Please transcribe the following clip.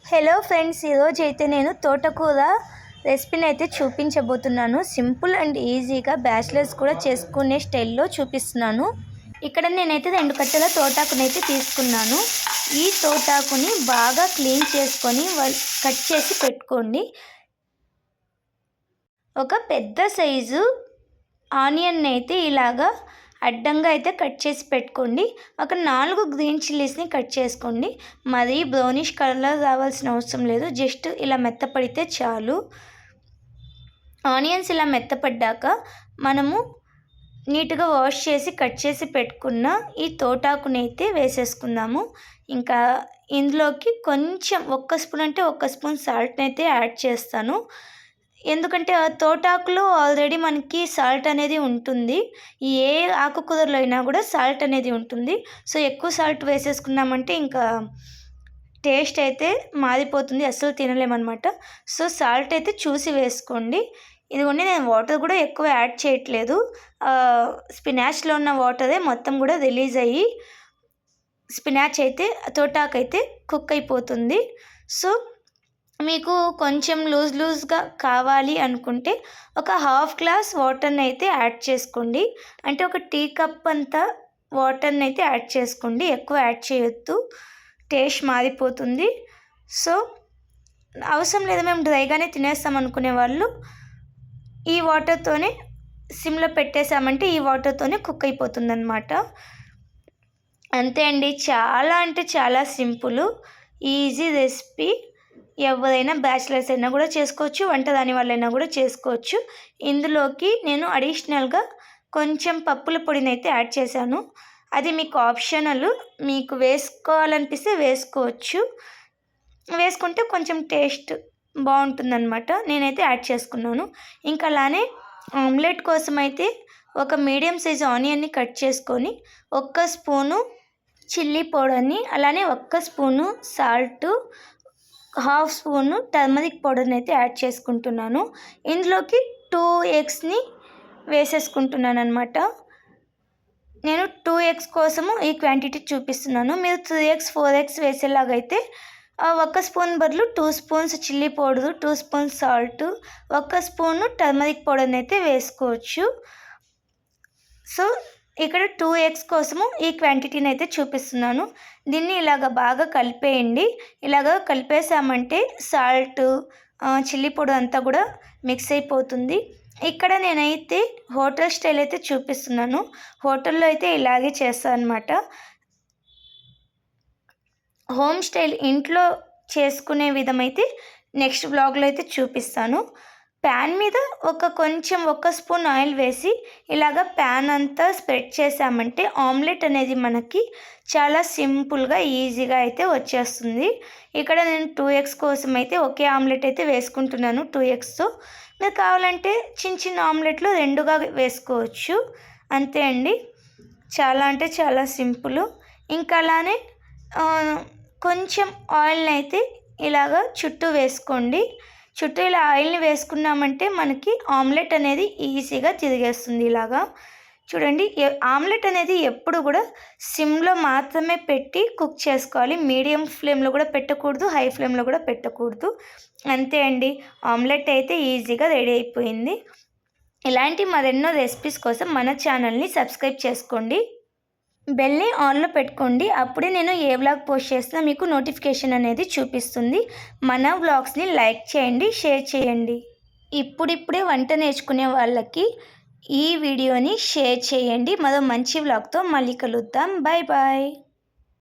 Hello friends, ఈరోజు అయితే నేను తోటకూర రెసిపీని అయితే చూపించబోతున్నాను. సింపుల్ అండ్ ఈజీగా బ్యాచిలర్స్ కూడా చేసుకునే స్టైల్లో చూపిస్తున్నాను. ఇక్కడ నేనైతే 2 కట్టల తోటాకునైతే తీసుకున్నాను. ఈ తోటాకుని బాగా క్లీన్ చేసుకొని కట్ చేసి పెట్టుకోండి. ఒక పెద్ద సైజు ఆనియన్ అయితే ఇలాగా అడ్డంగా అయితే కట్ చేసి పెట్టుకోండి. ఒక 4 గ్రీన్ చిల్లీస్ని కట్ చేసుకోండి. మరీ బ్రౌనిష్ కలర్ రావాల్సిన అవసరం లేదు, జస్ట్ ఇలా మెత్తపడితే చాలు. ఆనియన్స్ ఇలా మెత్తపడ్డాక మనము నీట్గా వాష్ చేసి కట్ చేసి పెట్టుకున్న ఈ తోటాకుని అయితే వేసేసుకుందాము. ఇంకా ఇందులోకి కొంచెం 1 స్పూన్ అంటే 1 స్పూన్ సాల్ట్ని అయితే యాడ్ చేస్తాను. ఎందుకంటే ఆ తోటాకులో ఆల్రెడీ మనకి సాల్ట్ అనేది ఉంటుంది. ఏ ఆకుకూరలో అయినా కూడా సాల్ట్ అనేది ఉంటుంది. సో ఎక్కువ సాల్ట్ వేసేసుకున్నామంటే ఇంకా టేస్ట్ అయితే మారిపోతుంది, అస్సలు తినలేమన్నమాట. సో సాల్ట్ అయితే చూసి వేసుకోండి. ఇదిగోండి, నేను వాటర్ కూడా ఎక్కువ యాడ్ చేయట్లేదు. స్పినాచ్లో ఉన్న వాటరే మొత్తం కూడా రిలీజ్ అయ్యి స్పినాచ్ అయితే తోటాకు అయితే కుక్ అయిపోతుంది. సో మీకు కొంచెం లూజ్గా కావాలి అనుకుంటే ఒక హాఫ్ గ్లాస్ వాటర్ని అయితే యాడ్ చేసుకోండి. అంటే ఒక టీ కప్ అంతా వాటర్ని అయితే యాడ్ చేసుకోండి, ఎక్కువ యాడ్ చేయొద్దు, టేస్ట్ మారిపోతుంది. సో అవసరం లేదు, మేము డ్రైగానే తినేస్తాం అనుకునే వాళ్ళు ఈ వాటర్తోనే సిమ్లో పెట్టేసామంటే ఈ వాటర్తోనే కుక్ అయిపోతుంది అన్నమాట. అంతే అండి, చాలా అంటే చాలా సింపుల్ ఈజీ రెసిపీ. ఎవరైనా బ్యాచిలర్స్ అయినా కూడా చేసుకోవచ్చు, వంటదాని వాళ్ళైనా కూడా చేసుకోవచ్చు. ఇందులోకి నేను అడిషనల్గా కొంచెం పప్పుల పొడిని అయితే యాడ్ చేశాను. అది మీకు ఆప్షనల్, మీకు వేసుకోవాలనిపిస్తే వేసుకోవచ్చు, వేసుకుంటే కొంచెం టేస్ట్ బాగుంటుందన్నమాట. నేనైతే యాడ్ చేసుకున్నాను. ఇంకా అలానే ఆమ్లెట్ కోసం అయితే ఒక మీడియం సైజ్ ఆనియన్ని కట్ చేసుకొని 1 స్పూను చిల్లీ పౌడర్ని, అలానే 1 spoon salt, half spoon turmeric పౌడర్ని అయితే యాడ్ చేసుకుంటున్నాను. ఇందులోకి 2 ఎగ్స్ని వేసేసుకుంటున్నాను అనమాట. నేను 2 ఎగ్స్ కోసము ఈ క్వాంటిటీ చూపిస్తున్నాను. మీరు 3 ఎగ్స్ 4 ఎగ్స్ వేసేలాగైతే 1 స్పూన్ బదులు 2 spoons chilli powder, 2 spoons salt, 1 spoon turmeric పౌడర్ని అయితే వేసుకోవచ్చు. సో ఇక్కడ 2 ఎగ్స్ కోసము ఈ క్వాంటిటీని అయితే చూపిస్తున్నాను. దీన్ని ఇలాగ బాగా కలిపేయండి. ఇలాగ కలిపేసామంటే సాల్ట్, చిల్లీ పౌడర్ అంతా కూడా మిక్స్ అయిపోతుంది. ఇక్కడ నేనైతే హోటల్ స్టైల్ అయితే చూపిస్తున్నాను. హోటల్లో అయితే ఇలాగే చేస్తాను అనమాట. హోమ్ స్టైల్ ఇంట్లో చేసుకునే విధమైతే నెక్స్ట్ బ్లాగ్లో అయితే చూపిస్తాను. ప్యాన్ మీద కొంచెం 1 స్పూన్ ఆయిల్ వేసి ఇలాగ ప్యాన్ అంతా స్ప్రెడ్ చేసామంటే ఆమ్లెట్ అనేది మనకి చాలా సింపుల్గా ఈజీగా అయితే వచ్చేస్తుంది. ఇక్కడ నేను 2 ఎగ్స్ కోసం అయితే ఒకే ఆమ్లెట్ అయితే వేసుకుంటున్నాను 2 ఎగ్స్తో. మీరు కావాలంటే చిన్న చిన్న ఆమ్లెట్లు 2గా వేసుకోవచ్చు. అంతే అండి, చాలా అంటే చాలా సింపుల్. ఇంకా అలానే కొంచెం ఆయిల్ని అయితే ఇలాగ చుట్టూ వేసుకోండి. చుట్టూ ఇలా ఆయిల్ని వేసుకున్నామంటే మనకి ఆమ్లెట్ అనేది ఈజీగా తిరిగేస్తుంది. ఇలాగా చూడండి, ఆమ్లెట్ అనేది ఎప్పుడు కూడా సిమ్లో మాత్రమే పెట్టి కుక్ చేసుకోవాలి. మీడియం ఫ్లేమ్లో కూడా పెట్టకూడదు, హై ఫ్లేమ్లో కూడా పెట్టకూడదు. అంతే అండి, ఆమ్లెట్ అయితే ఈజీగా రెడీ అయిపోయింది. ఇలాంటి మరెన్నో రెసిపీస్ కోసం మన ఛానల్ని సబ్స్క్రైబ్ చేసుకోండి, బెల్ని ఆన్లో పెట్టుకోండి. అప్పుడే నేను ఏ వ్లాగ్ పోస్ట్ చేసినా మీకు నోటిఫికేషన్ అనేది చూపిస్తుంది. మన వ్లాగ్స్ని లైక్ చేయండి, షేర్ చేయండి. ఇప్పుడిప్పుడే వంట నేర్చుకునే వాళ్ళకి ఈ వీడియోని షేర్ చేయండి. మరో మంచి వ్లాగ్తో మళ్ళీ కలుద్దాం. Bye bye.